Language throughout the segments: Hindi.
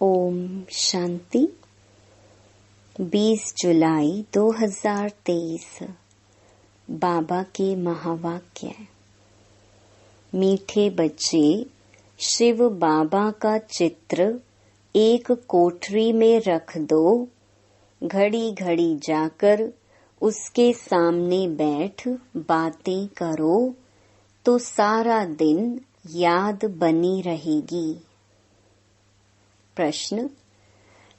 ओम शांति। 20 जुलाई 2023 बाबा के महावाक्य। मीठे बच्चे, शिव बाबा का चित्र एक कोठरी में रख दो। घड़ी घड़ी जाकर उसके सामने बैठ बातें करो तो सारा दिन याद बनी रहेगी। प्रश्न: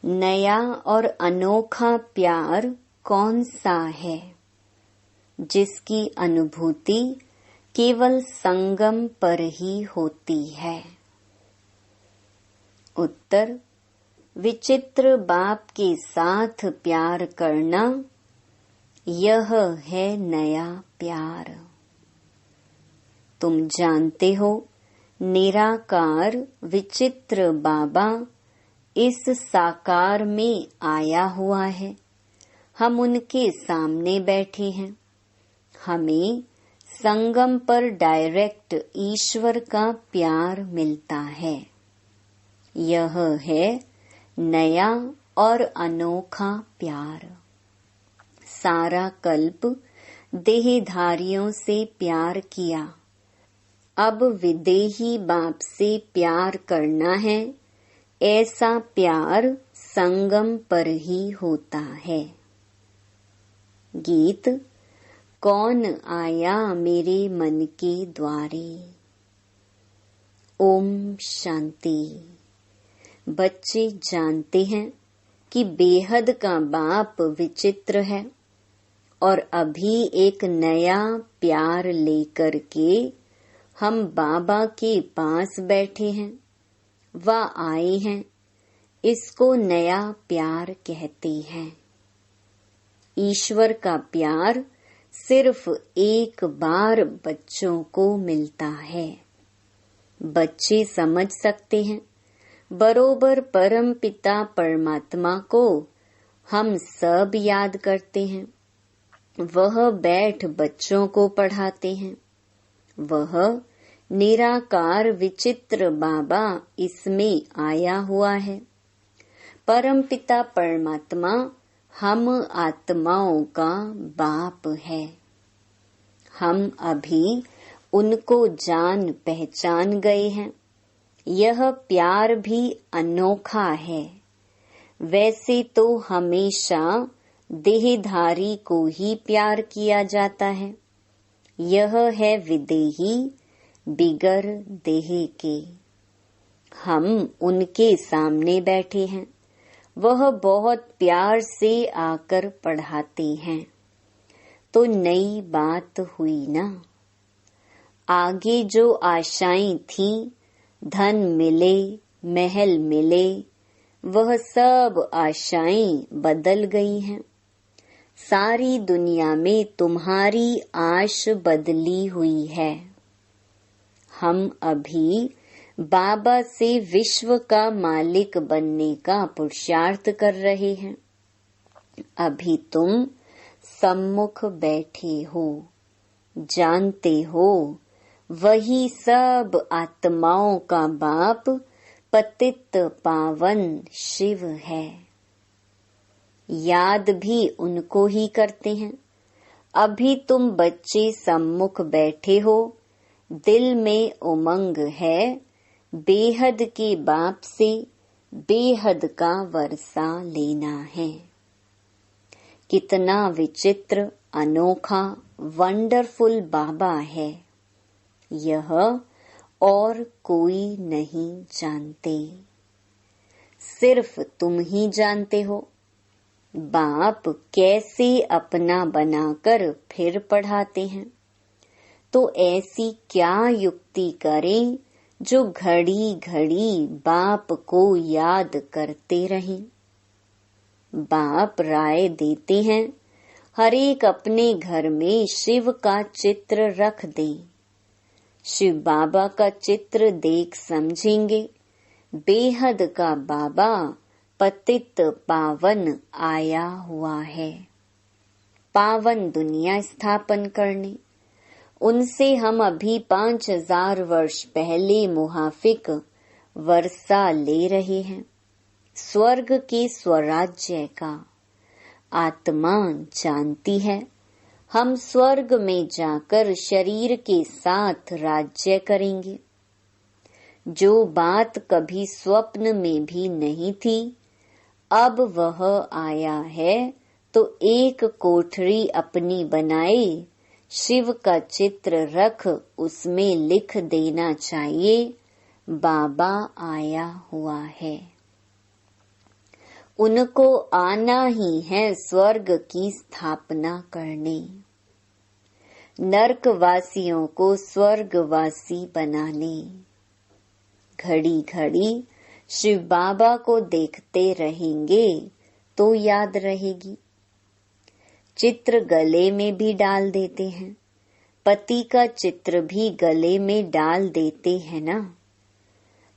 नया और अनोखा प्यार कौन सा है जिसकी अनुभूति केवल संगम पर ही होती है? उत्तर: विचित्र बाप के साथ प्यार करना, यह है नया प्यार। तुम जानते हो, निराकार विचित्र बाबा इस साकार में आया हुआ है। हम उनके सामने बैठे हैं। हमें संगम पर डायरेक्ट ईश्वर का प्यार मिलता है। यह है नया और अनोखा प्यार। सारा कल्प देहधारियों से प्यार किया। अब विदेही बाप से प्यार करना है। ऐसा प्यार संगम पर ही होता है। गीत: कौन आया मेरे मन के द्वारे। ओम शांति। बच्चे जानते हैं कि बेहद का बाप विचित्र है और अभी एक नया प्यार लेकर के हम बाबा के पास बैठे हैं। वह आए हैं। इसको नया प्यार कहते हैं। ईश्वर का प्यार सिर्फ एक बार बच्चों को मिलता है। बच्चे समझ सकते हैं, बरोबर परम पिता परमात्मा को हम सब याद करते हैं। वह बैठ बच्चों को पढ़ाते हैं। वह निराकार विचित्र बाबा इसमें आया हुआ है। परम पिता परमात्मा हम आत्माओं का बाप है। हम अभी उनको जान पहचान गए हैं। यह प्यार भी अनोखा है। वैसे तो हमेशा देहधारी को ही प्यार किया जाता है। यह है विदेही बिगर देह के। हम उनके सामने बैठे हैं। वह बहुत प्यार से आकर पढ़ाते हैं। तो नई बात हुई ना। आगे जो आशाएं थीं, धन मिले, महल मिले, वह सब आशाएं बदल गई हैं। सारी दुनिया में तुम्हारी आश बदली हुई है। हम अभी बाबा से विश्व का मालिक बनने का पुरुषार्थ कर रहे हैं। अभी तुम सम्मुख बैठे हो। जानते हो, वही सब आत्माओं का बाप पतित पावन शिव है। याद भी उनको ही करते हैं। अभी तुम बच्चे सम्मुख बैठे हो। दिल में उमंग है। बेहद के बाप से बेहद का वर्षा लेना है। कितना विचित्र, अनोखा, वंडरफुल बाबा है। यह और कोई नहीं जानते। सिर्फ तुम ही जानते हो। बाप कैसे अपना बनाकर फिर पढ़ाते हैं। तो ऐसी क्या युक्ति करें जो घड़ी घड़ी बाप को याद करते रहें। बाप राय देते हैं, हर एक अपने घर में शिव का चित्र रख दे। शिव बाबा का चित्र देख समझेंगे, बेहद का बाबा पतित पावन आया हुआ है। पावन दुनिया स्थापन करने। उनसे हम अभी 5000 वर्ष पहले मुहाफिक वर्षा ले रहे हैं। स्वर्ग के स्वराज्य का आत्मा जानती है। हम स्वर्ग में जाकर शरीर के साथ राज्य करेंगे। जो बात कभी स्वप्न में भी नहीं थी, अब वह आया है, तो एक कोठरी अपनी बनाए, शिव का चित्र रख उसमें लिख देना चाहिए, बाबा आया हुआ है। उनको आना ही है स्वर्ग की स्थापना करने, नरकवासियों को स्वर्गवासी बनाने। घड़ी घड़ी शिव बाबा को देखते रहेंगे तो याद रहेगी। चित्र गले में भी डाल देते हैं, पति का चित्र भी गले में डाल देते हैं ना।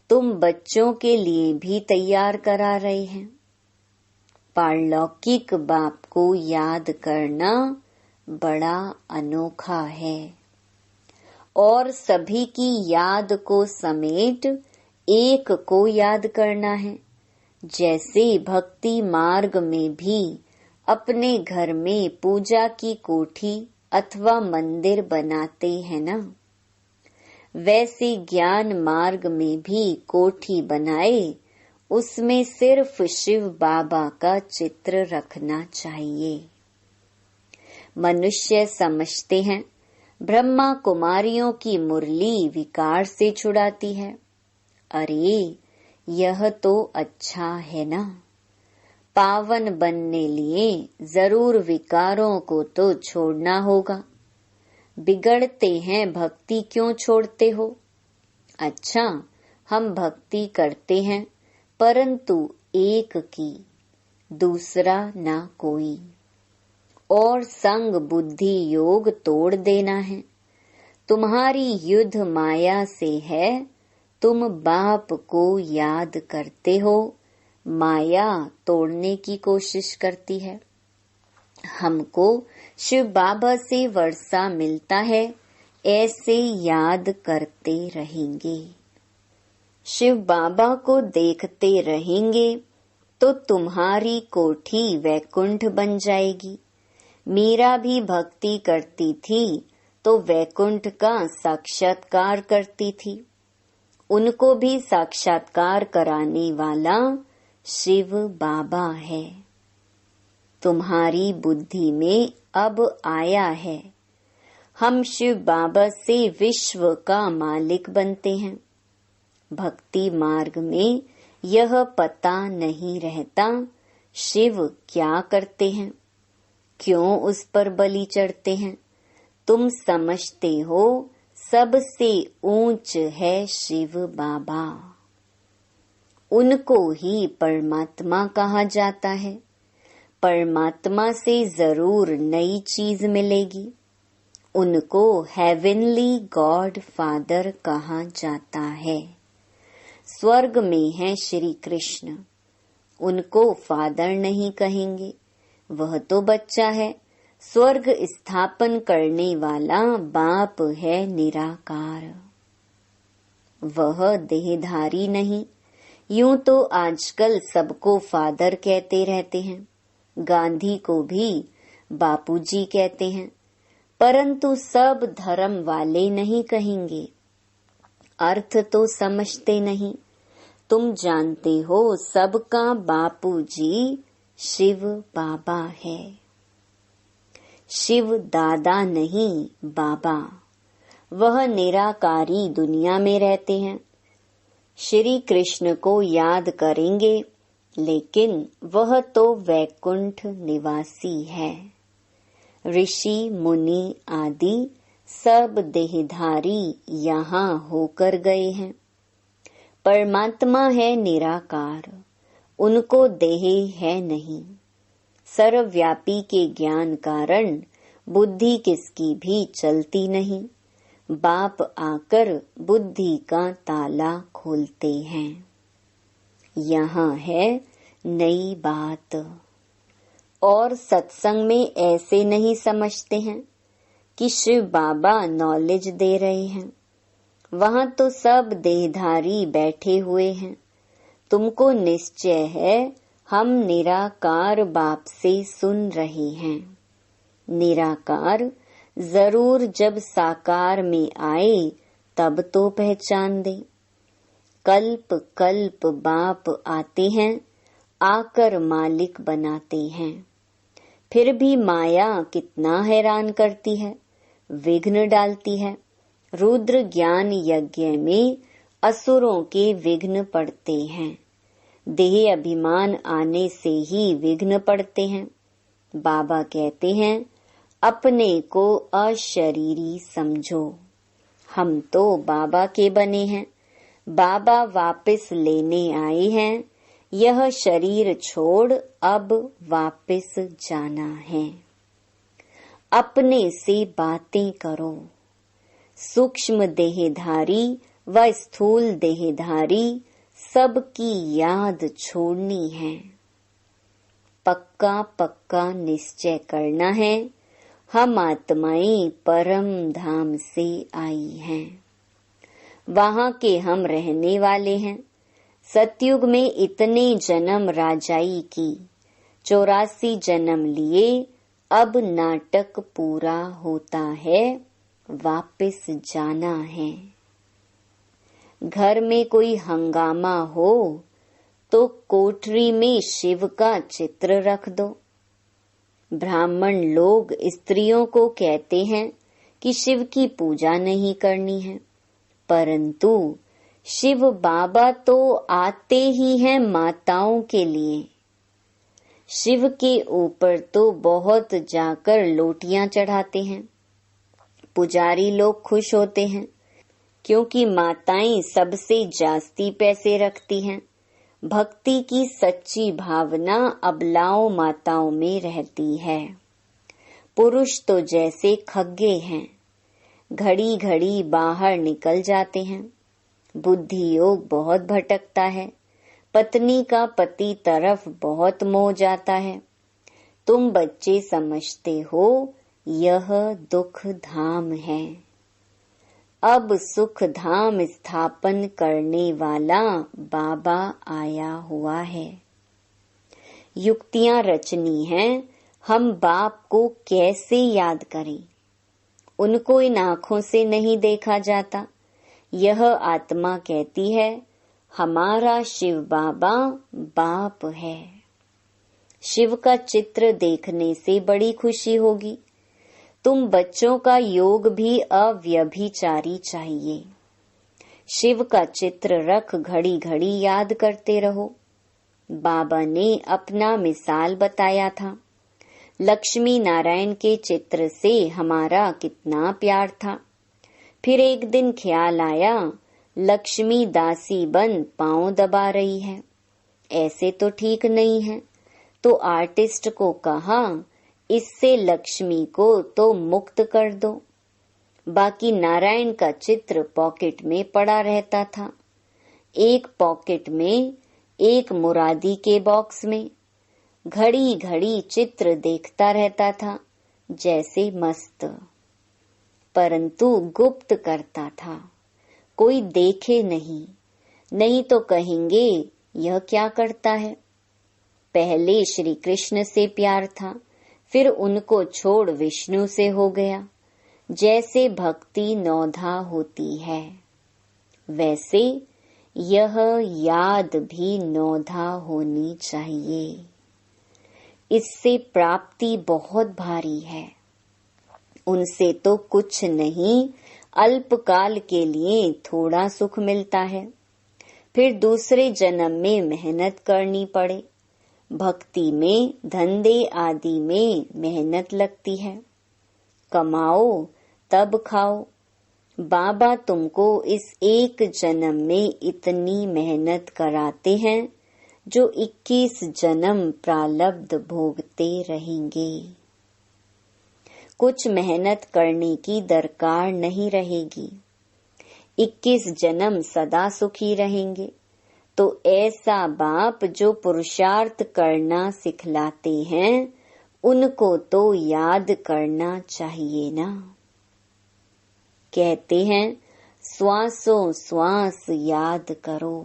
तुम बच्चों के लिए भी तैयार करा रहे हैं। पारलौकिक बाप को याद करना बड़ा अनोखा है और सभी की याद को समेट एक को याद करना है। जैसे भक्ति मार्ग में भी अपने घर में पूजा की कोठी अथवा मंदिर बनाते हैं ना, वैसे ज्ञान मार्ग में भी कोठी बनाए, उसमें सिर्फ शिव बाबा का चित्र रखना चाहिए। मनुष्य समझते हैं ब्रह्मा कुमारियों की मुरली विकार से छुड़ाती है। अरे यह तो अच्छा है ना। पावन बनने लिए जरूर विकारों को तो छोड़ना होगा। बिगड़ते हैं भक्ति क्यों छोड़ते हो? अच्छा, हम भक्ति करते हैं परंतु एक की, दूसरा ना कोई, और संग बुद्धि योग तोड़ देना है। तुम्हारी युद्ध माया से है, तुम बाप को याद करते हो, माया तोड़ने की कोशिश करती है। हमको शिव बाबा से वर्षा मिलता है, ऐसे याद करते रहेंगे। शिव बाबा को देखते रहेंगे तो तुम्हारी कोठी वैकुंठ बन जाएगी। मीरा भी भक्ति करती थी तो वैकुंठ का साक्षात्कार करती थी। उनको भी साक्षात्कार कराने वाला शिव बाबा है। तुम्हारी बुद्धि में अब आया है, हम शिव बाबा से विश्व का मालिक बनते हैं। भक्ति मार्ग में यह पता नहीं रहता शिव क्या करते हैं, क्यों उस पर बलि चढ़ते हैं। तुम समझते हो सबसे ऊंच है शिव बाबा, उनको ही परमात्मा कहा जाता है। परमात्मा से जरूर नई चीज मिलेगी। उनको हेवनली गॉड फादर कहा जाता है। स्वर्ग में है श्री कृष्ण, उनको फादर नहीं कहेंगे, वह तो बच्चा है। स्वर्ग स्थापन करने वाला बाप है निराकार, वह देहधारी नहीं। यूं तो आजकल सबको फादर कहते रहते हैं, गांधी को भी बापूजी कहते हैं, परंतु सब धर्म वाले नहीं कहेंगे। अर्थ तो समझते नहीं। तुम जानते हो सबका बापूजी शिव बाबा है। शिव दादा नहीं, बाबा। वह निराकारी दुनिया में रहते हैं। श्री कृष्ण को याद करेंगे, लेकिन वह तो वैकुंठ निवासी है। ऋषि मुनि आदि सब देहधारी यहाँ होकर गए हैं। परमात्मा है निराकार, उनको देह है नहीं। सर्वव्यापी के ज्ञान कारण बुद्धि किसकी भी चलती नहीं। बाप आकर बुद्धि का ताला खोलते हैं। यहाँ है नई बात। और सत्संग में ऐसे नहीं समझते हैं कि शिव बाबा नॉलेज दे रहे हैं। वहाँ तो सब देहधारी बैठे हुए हैं। तुमको निश्चय है हम निराकार बाप से सुन रहे हैं। निराकार जरूर जब साकार में आए तब तो पहचान दे। कल्प कल्प बाप आते हैं, आकर मालिक बनाते हैं। फिर भी माया कितना हैरान करती है, विघ्न डालती है। रुद्र ज्ञान यज्ञ में असुरों के विघ्न पड़ते हैं। देह अभिमान आने से ही विघ्न पड़ते हैं। बाबा कहते हैं अपने को अशरीरी समझो। हम तो बाबा के बने हैं, बाबा वापस लेने आए हैं। यह शरीर छोड़ अब वापस जाना है। अपने से बातें करो। सूक्ष्म देहधारी व स्थूल देहधारी सबकी याद छोड़नी है। पक्का पक्का निश्चय करना है, हम आत्माएं परम धाम से आई हैं। वहां के हम रहने वाले हैं। सतयुग में इतने जन्म राजाई की, 84 जन्म लिए। अब नाटक पूरा होता है, वापस जाना है। घर में कोई हंगामा हो तो कोठरी में शिव का चित्र रख दो। ब्राह्मण लोग स्त्रियों को कहते हैं कि शिव की पूजा नहीं करनी है, परंतु शिव बाबा तो आते ही हैं माताओं के लिए। शिव के ऊपर तो बहुत जाकर लोटियां चढ़ाते हैं। पुजारी लोग खुश होते हैं क्योंकि माताएं सबसे जास्ती पैसे रखती हैं। भक्ति की सच्ची भावना अबलाओं माताओं में रहती है। पुरुष तो जैसे खग्गे हैं, घड़ी घड़ी बाहर निकल जाते हैं। बुद्धि योग बहुत भटकता है। पत्नी का पति तरफ बहुत मोह जाता है। तुम बच्चे समझते हो यह दुख धाम है। अब सुख धाम स्थापन करने वाला बाबा आया हुआ है। युक्तियां रचनी हैं, हम बाप को कैसे याद करें। उनको इन आँखों से नहीं देखा जाता। यह आत्मा कहती है हमारा शिव बाबा बाप है। शिव का चित्र देखने से बड़ी खुशी होगी। तुम बच्चों का योग भी अव्यभिचारी चाहिए। शिव का चित्र रख घड़ी घड़ी याद करते रहो। बाबा ने अपना मिसाल बताया था। लक्ष्मी नारायण के चित्र से हमारा कितना प्यार था। फिर एक दिन ख्याल आया लक्ष्मी दासी बन पांव दबा रही है, ऐसे तो ठीक नहीं है। तो आर्टिस्ट को कहा इससे लक्ष्मी को तो मुक्त कर दो। बाकी नारायण का चित्र पॉकेट में पड़ा रहता था। एक पॉकेट में, एक मुरादी के बॉक्स में। घड़ी घड़ी चित्र देखता रहता था जैसे मस्त, परंतु गुप्त करता था। कोई देखे नहीं, नहीं तो कहेंगे यह क्या करता है। पहले श्री कृष्ण से प्यार था, फिर उनको छोड़ विष्णु से हो गया। जैसे भक्ति नौधा होती है, वैसे यह याद भी नौधा होनी चाहिए। इससे प्राप्ति बहुत भारी है। उनसे तो कुछ नहीं, अल्पकाल के लिए थोड़ा सुख मिलता है, फिर दूसरे जन्म में मेहनत करनी पड़े। भक्ति में, धंधे आदि में मेहनत लगती है। कमाओ तब खाओ। बाबा तुमको इस एक जन्म में इतनी मेहनत कराते हैं जो 21 जन्म प्रारब्ध भोगते रहेंगे। कुछ मेहनत करने की दरकार नहीं रहेगी। 21 जन्म सदा सुखी रहेंगे। तो ऐसा बाप जो पुरुषार्थ करना सिखलाते हैं, उनको तो याद करना चाहिए ना। कहते हैं श्वासों श्वास याद करो।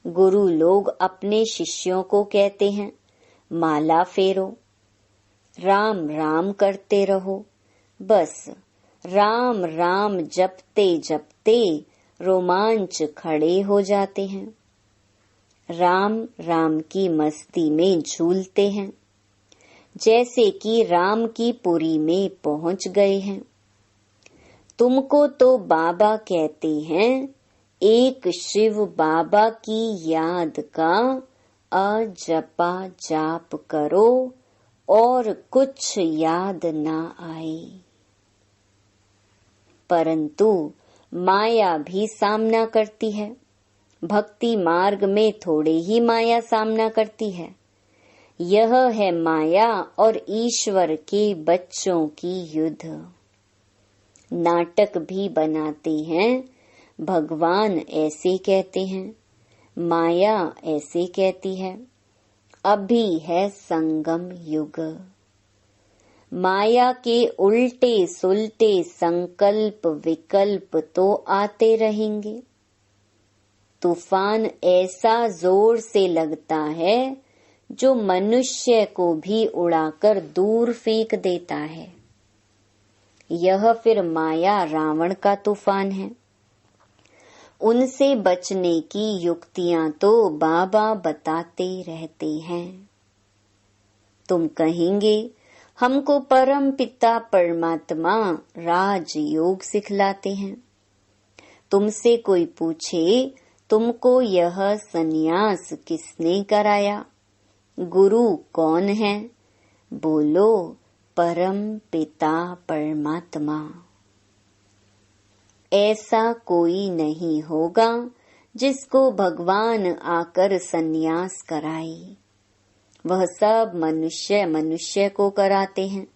गुरु लोग अपने शिष्यों को कहते हैं, माला फेरो, राम राम करते रहो। बस राम राम जपते जपते रोमांच खड़े हो जाते हैं। राम राम की मस्ती में झूलते हैं, जैसे कि राम की पुरी में पहुंच गए हैं। तुमको तो बाबा कहते हैं, एक शिव बाबा की याद का अजपा जाप करो और कुछ याद ना आए। परंतु माया भी सामना करती है। भक्ति मार्ग में थोड़े ही माया सामना करती है। यह है माया और ईश्वर के बच्चों की युद्ध। नाटक भी बनाते हैं। भगवान ऐसे कहते हैं, माया ऐसे कहती है। अभी है संगम युग। माया के उल्टे सुलटे संकल्प विकल्प तो आते रहेंगे। तूफान ऐसा जोर से लगता है जो मनुष्य को भी उड़ाकर दूर फेंक देता है। यह फिर माया रावण का तूफान है। उनसे बचने की युक्तियां तो बाबा बताते रहते हैं। तुम कहेंगे, हमको परम पिता परमात्मा राजयोग सिखलाते हैं। तुमसे कोई पूछे, तुमको यह सन्यास किसने कराया? गुरु कौन है? बोलो, परम पिता परमात्मा। ऐसा कोई नहीं होगा जिसको भगवान आकर सन्यास कराए। वह सब मनुष्य मनुष्य को कराते हैं।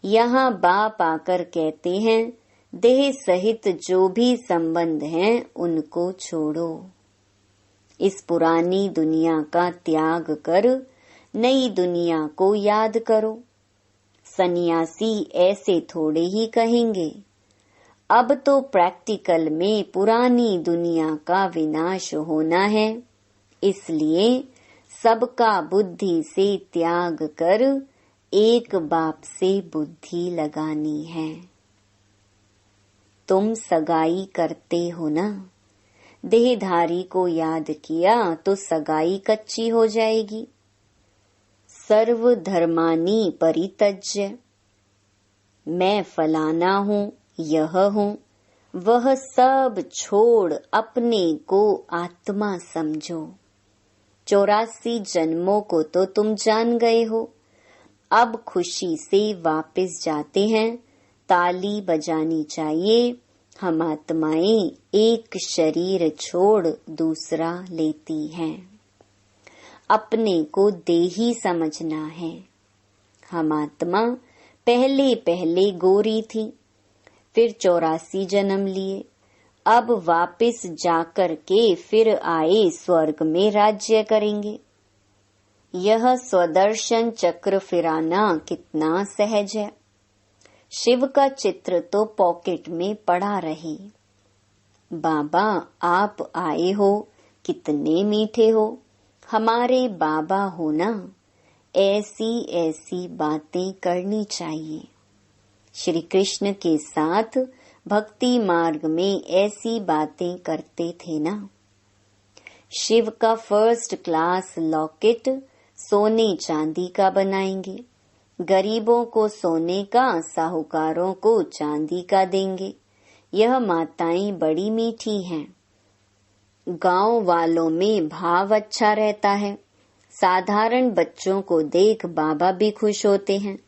यहाँ बाप आकर कहते हैं, देह सहित जो भी संबंध हैं उनको छोड़ो। इस पुरानी दुनिया का त्याग कर नई दुनिया को याद करो। सन्यासी ऐसे थोड़े ही कहेंगे। अब तो प्रैक्टिकल में पुरानी दुनिया का विनाश होना है, इसलिए सबका बुद्धि से त्याग कर एक बाप से बुद्धि लगानी है। तुम सगाई करते हो ना? देहधारी को याद किया तो सगाई कच्ची हो जाएगी। सर्व धर्मानी परित्यज्य, मैं फलाना हूँ, यह हूँ, वह सब छोड़ अपने को आत्मा समझो। 84 जन्मों को तो तुम जान गए हो। अब खुशी से वापस जाते हैं। ताली बजानी चाहिए। हम आत्माएं एक शरीर छोड़ दूसरा लेती हैं। अपने को देही समझना है। हम आत्मा पहले पहले गोरी थी, फिर 84 जन्म लिए। अब वापस जाकर के फिर आए स्वर्ग में राज्य करेंगे। यह स्वदर्शन चक्र फिराना कितना सहज है। शिव का चित्र तो पॉकेट में पड़ा रहे। बाबा आप आए हो, कितने मीठे हो, हमारे बाबा हो ना। ऐसी ऐसी बातें करनी चाहिए। श्री कृष्ण के साथ भक्ति मार्ग में ऐसी बातें करते थे ना। शिव का फर्स्ट क्लास लॉकेट सोने चांदी का बनाएंगे। गरीबों को सोने का, साहूकारों को चांदी का देंगे। यह माताएं बड़ी मीठी हैं। गांव वालों में भाव अच्छा रहता है। साधारण बच्चों को देख बाबा भी खुश होते हैं।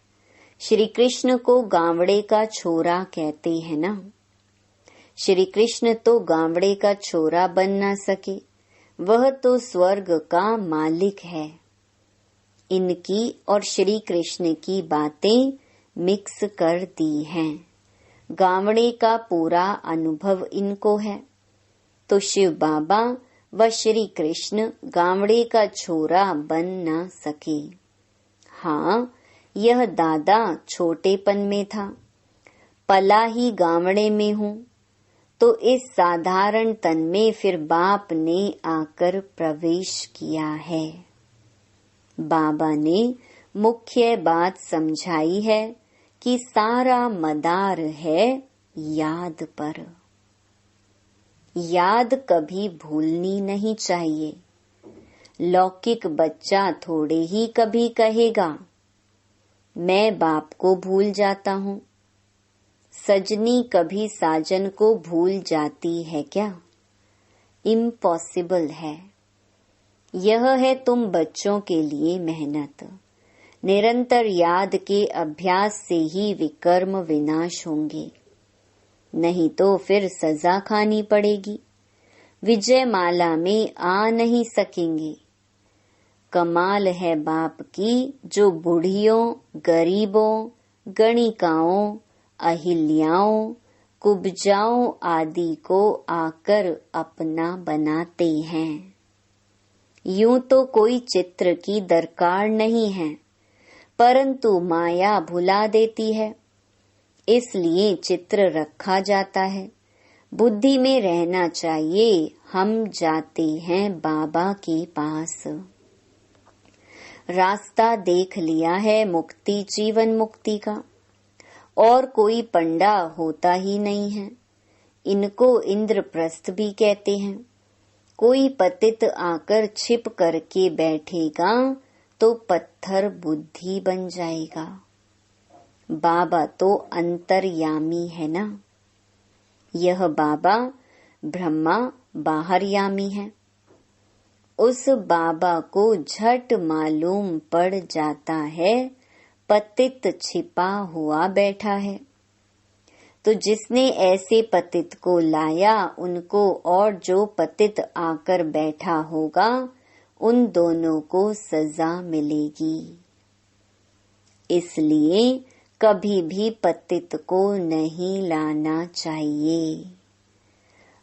श्री कृष्ण को गावड़े का छोरा कहते हैं ना। श्री कृष्ण तो गावड़े का छोरा बन ना सके, वह तो स्वर्ग का मालिक है। इनकी और श्री कृष्ण की बातें मिक्स कर दी हैं। गावड़े का पूरा अनुभव इनको है, तो शिव बाबा व श्री कृष्ण गावड़े का छोरा बन न सके। हाँ, यह दादा छोटेपन में था। पला ही गावड़े में हूँ, तो इस साधारण तन में फिर बाप ने आकर प्रवेश किया है। बाबा ने मुख्य बात समझाई है कि सारा मदार है याद पर। याद कभी भूलनी नहीं चाहिए। लौकिक बच्चा थोड़े ही कभी कहेगा मैं बाप को भूल जाता हूँ। सजनी कभी साजन को भूल जाती है क्या? इम्पॉसिबल है। यह है तुम बच्चों के लिए मेहनत। निरंतर याद के अभ्यास से ही विकर्म विनाश होंगे, नहीं तो फिर सजा खानी पड़ेगी। विजय माला में आ नहीं सकेंगे। कमाल है बाप की जो बूढ़ियों, गरीबों, गणिकाओं, अहिल्याओं, कुब्जाओं आदि को आकर अपना बनाते हैं। यूं तो कोई चित्र की दरकार नहीं है, परंतु माया भुला देती है, इसलिए चित्र रखा जाता है। बुद्धि में रहना चाहिए हम जाते हैं बाबा के पास। रास्ता देख लिया है मुक्ति, जीवन मुक्ति का, और कोई पंडा होता ही नहीं है। इनको इंद्रप्रस्थ भी कहते हैं। कोई पतित आकर छिप करके बैठेगा तो पत्थर बुद्धि बन जाएगा। बाबा तो अंतर्यामी है ना। यह बाबा ब्रह्मा बाहरयामी है। उस बाबा को झट मालूम पड़ जाता है पतित छिपा हुआ बैठा है। तो जिसने ऐसे पतित को लाया उनको और जो पतित आकर बैठा होगा उन दोनों को सजा मिलेगी। इसलिए कभी भी पतित को नहीं लाना चाहिए।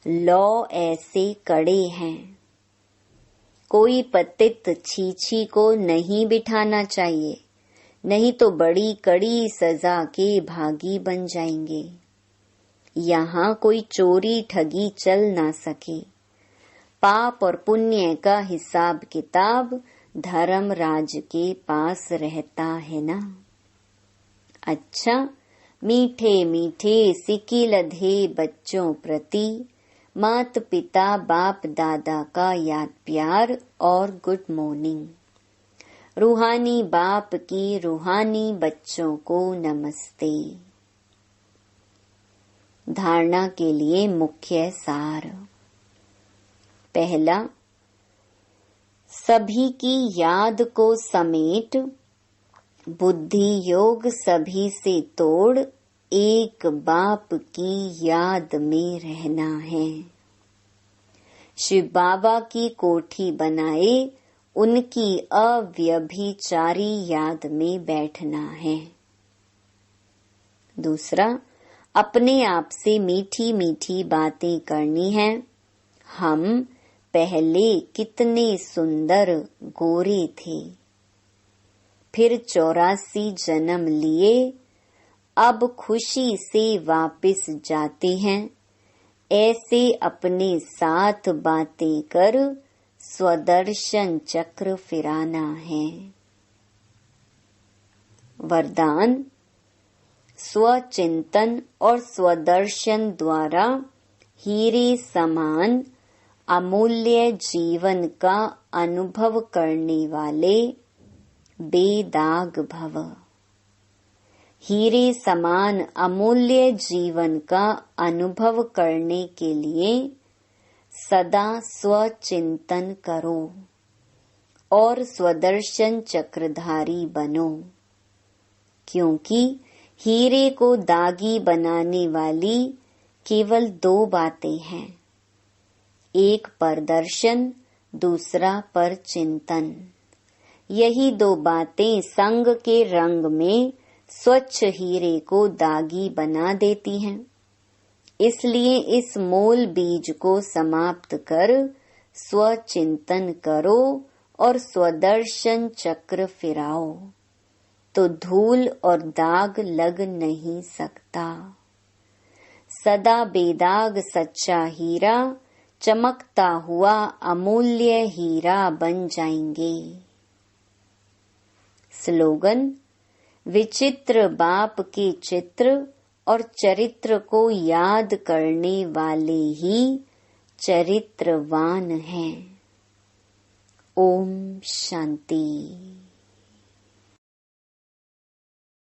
लौ ऐसे कड़े हैं। कोई पतित छीछी को नहीं बिठाना चाहिए, नहीं तो बड़ी कड़ी सजा के भागी बन जाएंगे। यहाँ कोई चोरी ठगी चल ना सके। पाप और पुण्य का हिसाब किताब धर्मराज के पास रहता है ना। अच्छा, मीठे मीठे सिकी लधे बच्चों प्रति मात पिता बाप दादा का याद प्यार और गुड मॉर्निंग। रूहानी बाप की रूहानी बच्चों को नमस्ते। धारणा के लिए मुख्य सार। पहला, सभी की याद को समेट बुद्धि योग सभी से तोड़ एक बाप की याद में रहना है। शिव बाबा की कोठी बनाए उनकी अव्यभिचारी याद में बैठना है। दूसरा, अपने आप से मीठी मीठी बातें करनी है। हम पहले कितने सुंदर गोरे थे, फिर 84 जन्म लिए, अब खुशी से वापस जाते हैं। ऐसे अपने साथ बातें कर स्वदर्शन चक्र फिराना है। वरदान, स्वचिंतन और स्वदर्शन द्वारा हीरे समान अमूल्य जीवन का अनुभव करने वाले बेदाग भव। हीरे समान अमूल्य जीवन का अनुभव करने के लिए सदा स्वचिंतन करो और स्वदर्शन चक्रधारी बनो, क्योंकि हीरे को दागी बनाने वाली केवल 2 बातें हैं, एक पर दर्शन, दूसरा पर चिंतन। यही 2 बातें संग के रंग में स्वच्छ हीरे को दागी बना देती हैं। इसलिए इस मूल बीज को समाप्त कर स्वचिंतन करो और स्वदर्शन चक्र फिराओ, तो धूल और दाग लग नहीं सकता। सदा बेदाग सच्चा हीरा, चमकता हुआ अमूल्य हीरा बन जाएंगे। स्लोगन: विचित्र बाप के चित्र और चरित्र को याद करने वाले ही चरित्रवान हैं। ओम शांति।